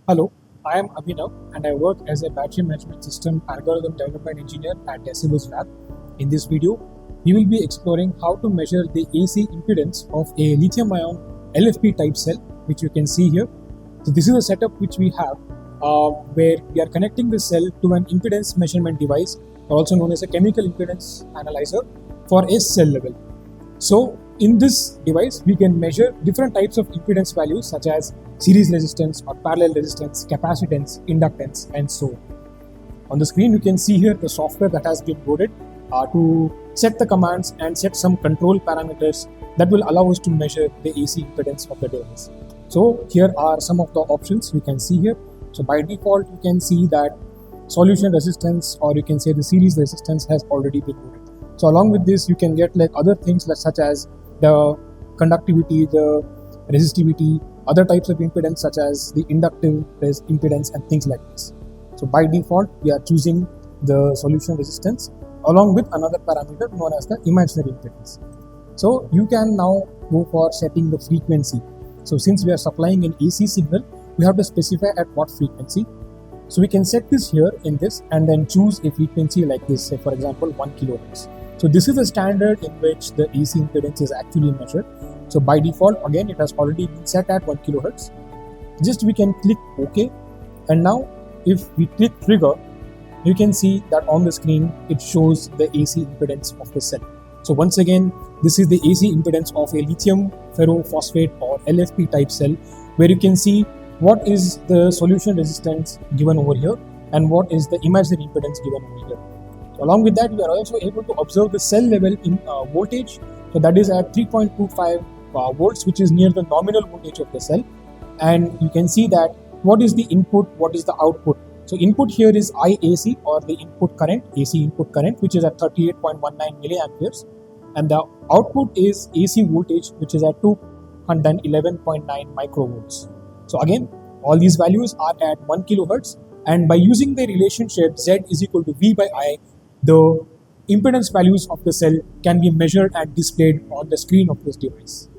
Hello, I am Abhinav and I work as a battery management system algorithm development engineer at Decibels Lab. In this video, we will be exploring how to measure the AC impedance of a lithium ion LFP type cell, which you can see here. So this is a setup which we have where we are connecting the cell to an impedance measurement device, also known as a chemical impedance analyzer for a cell level. So in this device, we can measure different types of impedance values such as series resistance or parallel resistance, capacitance, inductance, and so on. On the screen, you can see here the software that has been loaded to set the commands and set some control parameters that will allow us to measure the AC impedance of the device. So here are some of the options you can see here. So by default, you can see that solution resistance, or you can say the series resistance, has already been loaded. So along with this, you can get like other things such as the conductivity, the resistivity, other types of impedance such as the inductive impedance and things like this. So by default, we are choosing the solution resistance along with another parameter known as the imaginary impedance. So you can now go for setting the frequency. So since we are supplying an AC signal, we have to specify at what frequency. So we can set this here in this and then choose a frequency like this, say for example 1 kHz. So this is the standard in which the AC impedance is actually measured. So by default, again, it has already been set at 1 kHz. Just we can click OK. And now if we click trigger, you can see that on the screen, it shows the AC impedance of the cell. So once again, this is the AC impedance of a lithium phosphate or LFP type cell, where you can see what is the solution resistance given over here and what is the imaginary impedance given over here. So along with that, we are also able to observe the cell level in voltage. So that is at 3.25 volts, which is near the nominal voltage of the cell. And you can see that what is the input, what is the output. So input here is IAC, or the input current, AC input current, which is at 38.19 milliamperes. And the output is AC voltage, which is at 211.9 microvolts. So again, all these values are at 1 kilohertz. And by using the relationship Z is equal to V by I, the impedance values of the cell can be measured and displayed on the screen of this device.